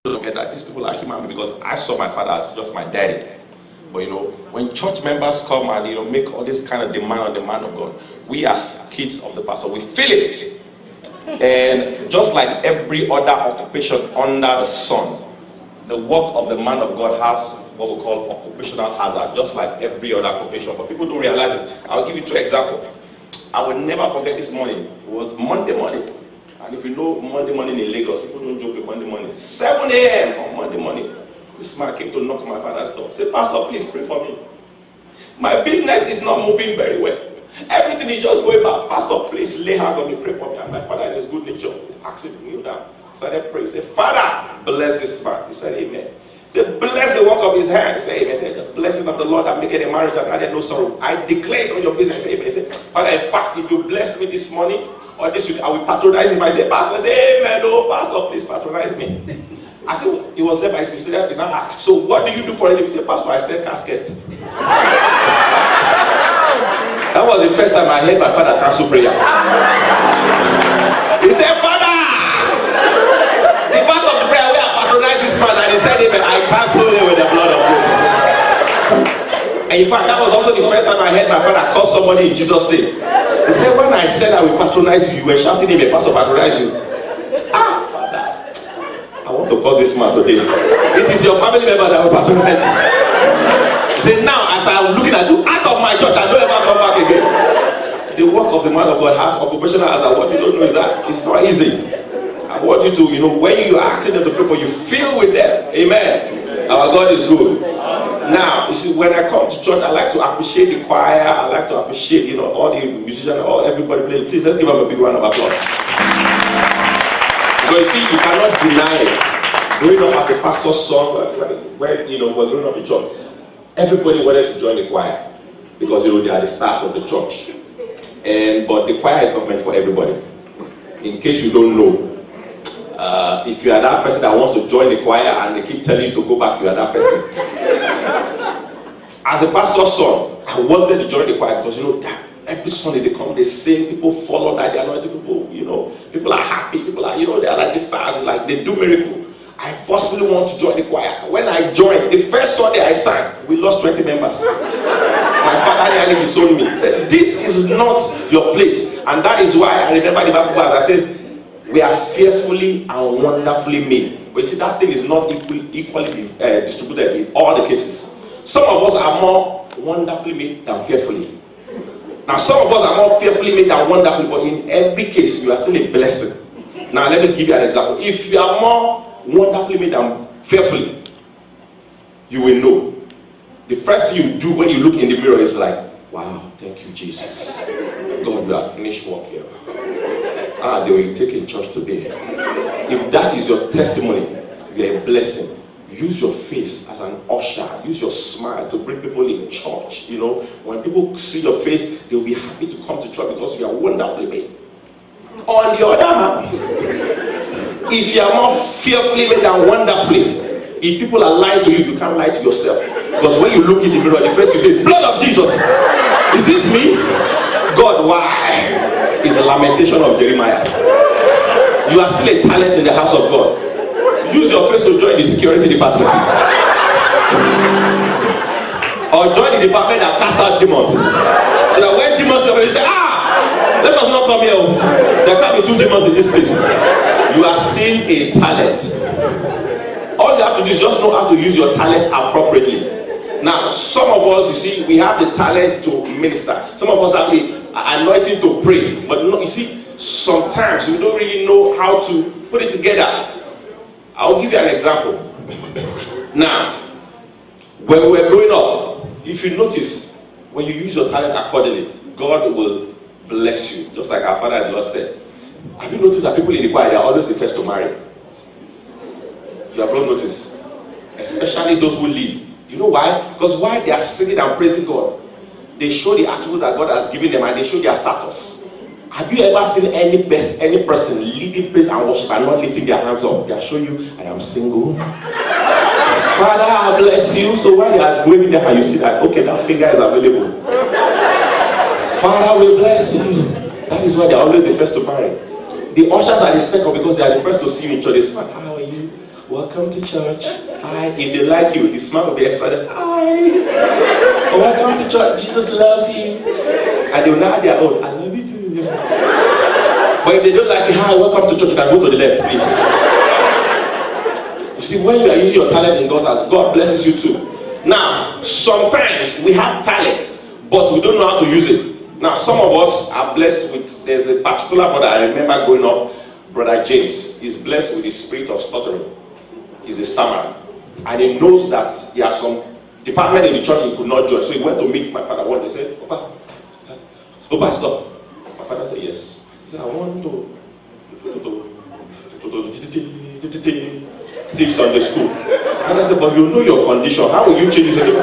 look at that. These people are human beings because I saw my father as just my daddy. But when church members come and make all this kind of demand on the man of God, we as kids of the pastor, we feel it. And just like every other occupation under the sun, the work of the man of God has what we call occupational hazard, just like every other occupation. But people don't realize it. I'll give you 2 examples. I will never forget this morning. It was Monday morning. And if you know Monday morning in Lagos, people don't joke with Monday morning. 7 a.m. on Monday morning, this man came to knock on my father's door. Say, Pastor, please pray for me. My business is not moving very well. Everything is just going bad. Pastor, please lay hands on me, pray for me. And my father in his good nature asked him to kneel down. Started praying. He said, Father, bless this man. He said, Amen. He said, bless the work of his hand. He said, Amen. He said, the blessing of the Lord that maketh a marriage and added no sorrow. I declare it on your business. Amen. He said, Father, in fact, if you bless me this morning or this week, I will patronize him. I said, Pastor, I said, Amen. Oh, Pastor, please patronize me. I said, he was led by his spirit. He now asked, so what do you do for him? He said, Pastor, I sell casket. That was the first time I heard my father cancel prayer. He said, Father, the part of the prayer where I patronize this man, and he said, Amen, I cancel it with the blood of Jesus. And in fact, that was also the first time I heard my father call somebody in Jesus' name. He said, when I said I will patronize you, you were shouting him, a pastor patronize you. Father, I want to cause this man today. It is your family member that will patronize you. He said, now as I'm looking at you, out of my church, I don't ever come back again. The work of the man of God has occupational hazard. What you don't know is that it's not easy. I want you to, when you are asking them to pray for you, feel with them. Amen. Our God is good. Now, you see, when I come to church, I like to appreciate the choir. I like to appreciate, all the musicians, everybody playing. Please, let's give them a big round of applause. Because you see, you cannot deny it. Growing up as a pastor's son, when we're growing up in church, everybody wanted to join the choir because they are the stars of the church. But the choir is not meant for everybody. In case you don't know, if you are that person that wants to join the choir and they keep telling you to go back, you are that person. As a pastor's son, I wanted to join the choir because that every Sunday they come, they sing, people follow that the anointing, people are happy, people are, they are like the stars, like they do miracle. I forcefully want to join the choir. When I joined, the first Sunday I sang, we lost 20 members. My father nearly disowned me. He said, this is not your place. And that is why I remember the Bible that says, we are fearfully and wonderfully made. But you see, that thing is not equally distributed in all the cases. Some of us are more wonderfully made than fearfully. Now, some of us are more fearfully made than wonderfully, but in every case, you are still a blessing. Now, let me give you an example. If you are more wonderfully made than fearfully, you will know. The first thing you do when you look in the mirror is like, wow, thank you, Jesus. God, you have finished work here. They will take in church today. If that is your testimony, you are a blessing. Use your face as an usher. Use your smile to bring people in church. When people see your face, they will be happy to come to church because you are wonderfully made. On the other hand, if you are more fearfully made than wonderfully, if people are lying to you, you can't lie to yourself. Because when you look in the mirror, the first you say is, blood of Jesus. Is this me? God, why? It's a lamentation of Jeremiah. You are still a talent in the house of God. Use your face to join the security department. Or join the department that casts out demons. So that when demons come, you say, let us not come here. There can't be 2 demons in this place. You are still a talent. All you have to do is just know how to use your talent appropriately. Now, some of us, you see, we have the talent to minister. Some of us have the anointing to pray. But you see, sometimes we don't really know how to put it together. I'll give you an example. Now, when we were growing up, if you notice, when you use your talent accordingly, God will bless you. Just like our father the Lord said. Have you noticed that people in the choir, they are always the first to marry? You have not noticed. Especially those who lead. You know why? Because while they are singing and praising God, they show the attributes that God has given them and they show their status. Have you ever seen any person leading praise and worship and not lifting their hands up? They are showing you, I am single. Father, I bless you. So while they are waving their hand, you see that, okay, that finger is available. Father, we bless you. That is why they are always the first to marry. The ushers are the second because they are the first to see you in church. They say, how are you? welcome to church. Hi. If they like you, the smile will be extra. Hi. Welcome to church. Jesus loves you. And they will now their own. I love you too. But if they don't like you, hi, welcome to church. You can go to the left, please. You see, when you are using your talent in God's house, God blesses you too. Now, sometimes we have talent, but we don't know how to use it. Now, some of us are blessed with, there's a particular brother I remember growing up, Brother James. He's blessed with the spirit of stuttering. He's a stammerer. And he knows that there are some department in the church he could not join. So he went to meet my father one day. He said, Papa, stop. My father said, yes. He said, I want to teach Sunday school. And I said, but you know your condition. How will you change it?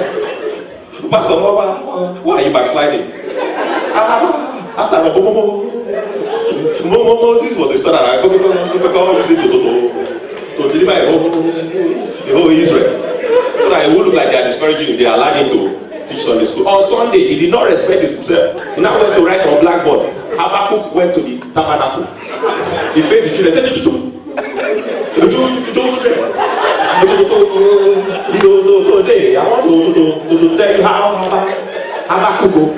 Pastor, why are you backsliding? After Moses was a student, to deliver a whole Israel. So that it would look like they are discouraging him. They allowed him to teach Sunday school. On Sunday, he did not respect himself. He now went to write on blackboard. Habakkuk went to the tabernacle. He faced the children. He said, I want to tell you how Habakkuk.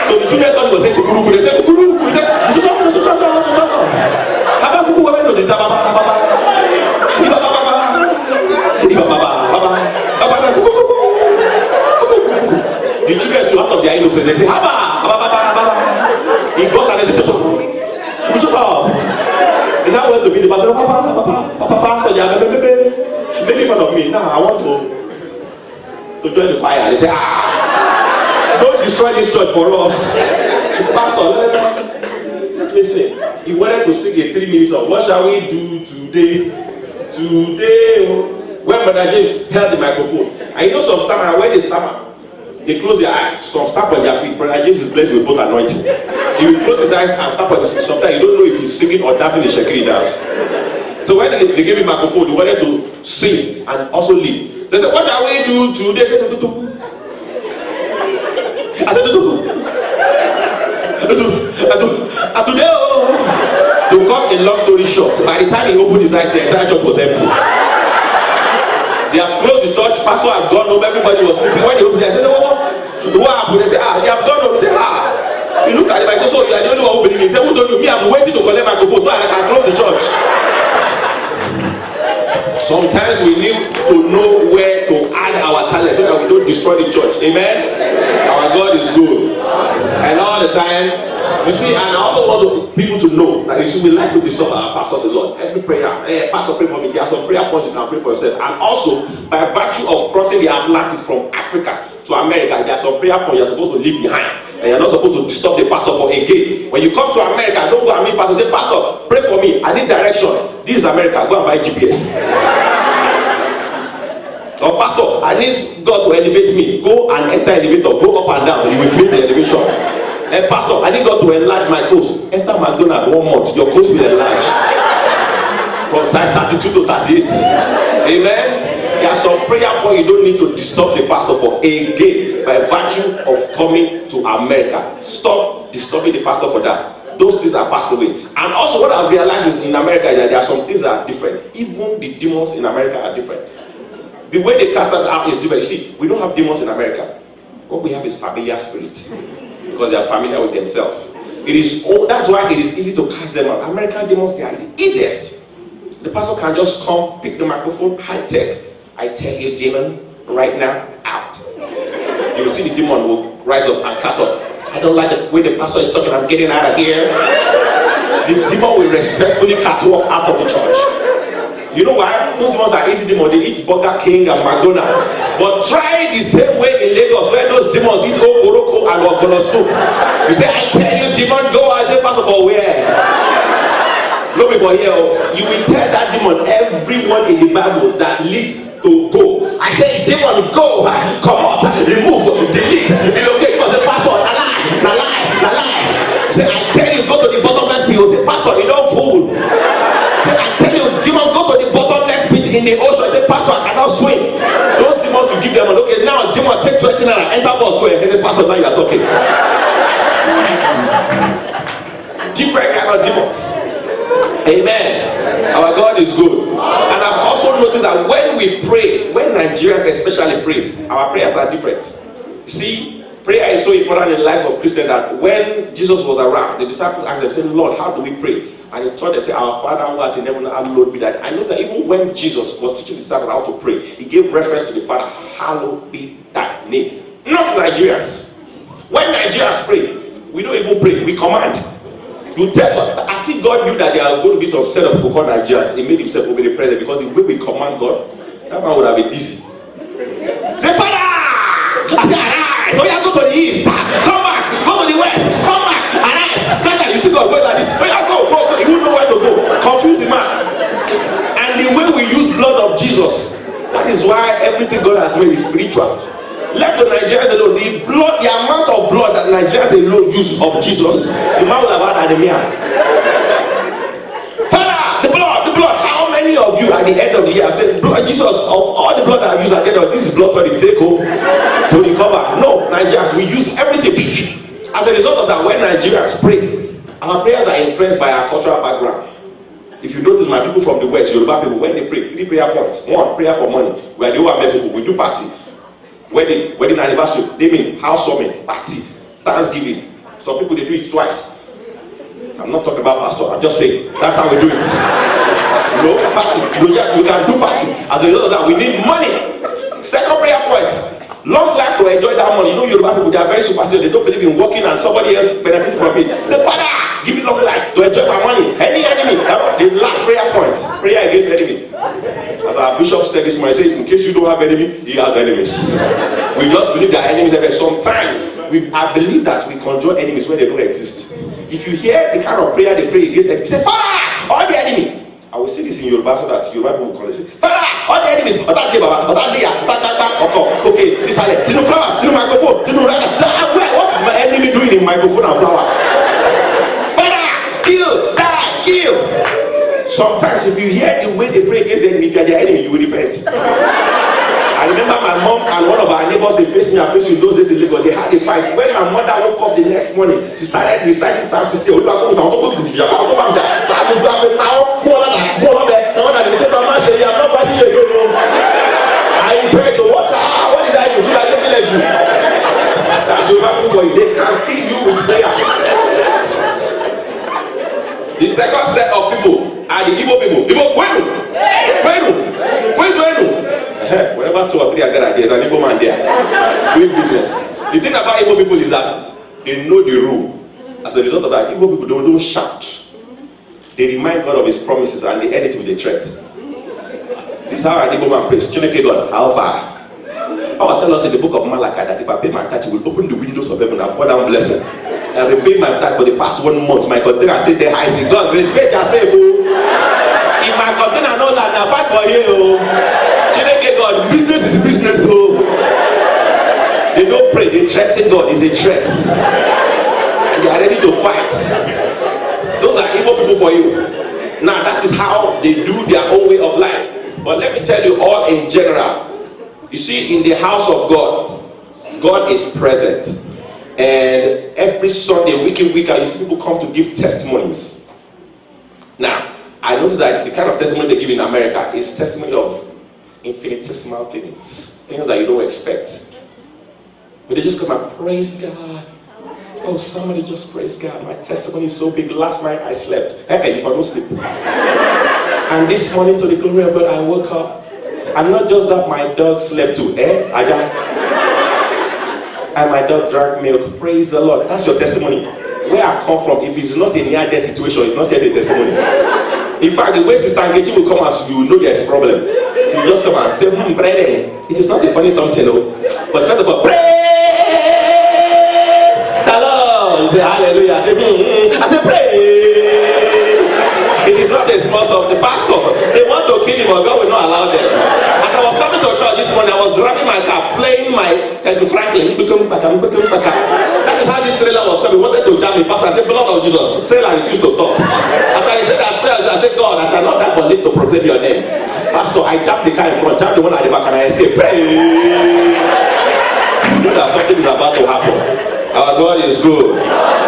So the children thought he was saying kukuruku. They said kukuruku. He said Habakkuk went to the the children to out of their innocence. They say Haba. He got and they said shut up. He now went to meet the pastor. Papa, so they are making fun of me. Now I want to join the choir. They say don't destroy this church for us. It's pastor. Listen, he wanted to sing a 3 minutes of what shall we do today? When Brother James held the microphone, and you know some stammer, when they stammer, they close their eyes, some stamp on their feet. Brother James is blessed with both anointing. He will close his eyes and stamp on his feet. Sometimes you don't know if he's singing or dancing the shekiri dance. So when they gave him microphone, they wanted to sing and also lead. They said, what shall we do today? I said, today, to cut a long story short, by the time he opened his eyes, the entire church was empty. They have closed the church, pastor has gone home, everybody was sleeping. When they opened it, I said, what happened? They said, they have gone home. They said, He looked at him, I said, so you are the only one who believes. He said, who told you? Me, I'm waiting to collect microphone so I can close the church. Sometimes we need to know where to add our talent so that we don't destroy the church. Amen? Our God is good. And all the time, you see, and I also want people to know that you see, we like to disturb our pastors a lot. Every prayer, pastor, pray for me. There are some prayer points you can pray for yourself. And also, by virtue of crossing the Atlantic from Africa to America, there are some prayer points you're supposed to leave behind. And you're not supposed to disturb the pastor for again. When you come to America, don't go and meet pastor. Say, pastor, pray for me. I need direction. This is America. Go and buy GPS. Or pastor, I need God to elevate me. Go and enter elevator. Go up and down. You will feel the elevation. Pastor, I need God to enlarge my coast. Enter McDonald's 1 month. Your coast will enlarge. From size 32 to 38. Amen. There are some prayer points you don't need to disturb the pastor for again by virtue of coming to America. Stop disturbing the pastor for that. Those things are passed away. And also what I've realized is in America that there are some things that are different. Even the demons in America are different. The way they cast them out is different. See, we don't have demons in America. What we have is familiar spirits. Because they are familiar with themselves. That's why it is easy to cast them out. American demons, they are the easiest. The pastor can just come, pick the microphone, high tech. I tell you, demon, right now, out. You will see the demon will rise up and cut up. I don't like the way the pastor is talking. I'm getting out of here. The demon will respectfully catwalk out of the church. You know why? Those demons are easy demons. They eat Burger King and McDonald's. But try the same way in Lagos where those demons eat Oboroko and Ogbono soup. You say, I tell you, demon, go. I say, pastor, for where? Not before here. You will tell that demon everyone in the Bible that leads to go. I say, demon, go, come out, remove, delete, relocate. You say, pastor, na lie. Say, I tell you, go to the bottomless pit. You say, pastor, you don't fool. Say, I tell you, demon, go to the bottomless pit in the ocean. I say, pastor, I cannot swim. Those demons will give give them money. Okay, now demon take 20 naira, enter bus, go ahead. Say, Pastor, now you are talking. Different kind of demons. Amen. Our God is good. And I've also noticed that when we pray, when Nigerians especially pray, our prayers are different. See, prayer is so important in the lives of Christians that when Jesus was around, the disciples asked him, saying, Lord, how do we pray? And he taught them, say, our Father who art in heaven, hallowed be that. I know that even when Jesus was teaching the disciples how to pray, he gave reference to the Father, hallowed be thy name. Not Nigerians. When Nigerians pray, we don't even pray, we command. You tell God, as if God knew that there are going to be some set of people called Nigerians, he made himself omnipresent because the way we command God, that man would have been dizzy. Say, Father! I say, arise! So you go to the east, come back, go to the west, come back, arise, scatter. You see God going like this. When I go, you won't know where to go. Confuse the man. And the way we use blood of Jesus, that is why everything God has made is spiritual. Let the Nigerians alone. The blood, the amount of blood that Nigerians alone use of Jesus, the man will have had anemia. Father, the blood. How many of you at the end of the year have said, blood, Jesus, of all the blood I've used at the end of this blood to take home to recover? No, Nigerians, we use everything. As a result of that, when Nigerians pray, our prayers are influenced by our cultural background. If you notice, my people from the West, Yoruba people, when they pray, 3 prayer points. 1, prayer for money. We are the Owambe people, we do party. Wedding anniversary, naming, housewarming, party, Thanksgiving. Some people they do it twice. I'm not talking about pastor, I'm just saying that's how we do it. You know, party. We can do party. As a result of that, we need money. Second prayer point. Long life to enjoy that money. You know, Yoruba people, they are very superstitious. They don't believe in working and somebody else benefit from it. Say, Father, give me long life to enjoy my money. Any enemy. The last prayer point. Prayer against enemy. As our bishop said this morning, he said, in case you don't have enemy, he has enemies. We just believe that enemies are there. Sometimes I believe that we conjure enemies where they don't exist. If you hear the kind of prayer they pray against enemies, say, Father, all the enemy. I will say this in Yoruba so that Yoruba people will call it. Say, Father, all the enemies. Okay, this is Tinu flower, Tinu microphone, Tinu raga. What is my enemy doing in microphone and flower? Father, kill, die, kill. Sometimes if you hear the way they pray against the enemy, if you are their enemy, you will repent. I remember my mom and one of our neighbors, they faced me and faced me in those days in Lagos. They had a fight. When my mother woke up the next morning, she started reciting Psalm 60. I pray to what did I do? I didn't let you. That's what they can kill you with prayer. The second set of people are the Igbo people. Igbo, whenever 2 or 3 are gathered, there's an Igbo man there doing business. The thing about Igbo people is that they know the rule. As a result of that, Igbo people don't shout. They remind God of his promises and they end it with a threat. This is how an Igbo man prays. Chineke God, how far? God tell us in the book of Malachi that if I pay my tithe, he will open the windows of heaven and pour down blessing. I have been paying my tithe for the past 1 month. My container said there, I say, God, respect yourself. Oh. If my container know that, now fight for you. Oh. Chineke God, business is business. Oh. They don't pray, they threaten God. It's a threat. And they are ready to fight. Those are evil people for you. Now that is how they do their own way of life. But let me tell you all in general. You see, in the house of God, God is present. And every Sunday, week in, week out, you see people come to give testimonies. Now, I noticed that the kind of testimony they give in America is testimony of infinitesimal things that you don't expect. But they just come and praise God. Oh, somebody just praise God. My testimony is so big. Last night I slept. Hey, if I don't sleep. And this morning, to the glory of God, I woke up. And not just that, my dog slept too. Aja. And my dog drank milk. Praise the Lord. That's your testimony. Where I come from, if it's not a near-death situation, it's not yet a testimony. In fact, the way Sister Nkechi will come out, you will know there's a problem. She will just come and say, brethren. It is not a funny something, no. But first of all, praise the Lord. Say hallelujah. I say praise. It is not a small something. Pastor, they want to kill him, but God will not allow them. As I was coming to church this morning, I was driving my car, playing my Franklin. That is how this trailer was coming. He wanted to jam me. Pastor, I said, blood of Jesus. Trailer refused to stop. After he said that prayer, I said, God, I shall not die but live to proclaim your name. Verse pastor, I jump the car in front, jump the one at the back, and I escape. Hey! You know that something is about to happen. Our God is good.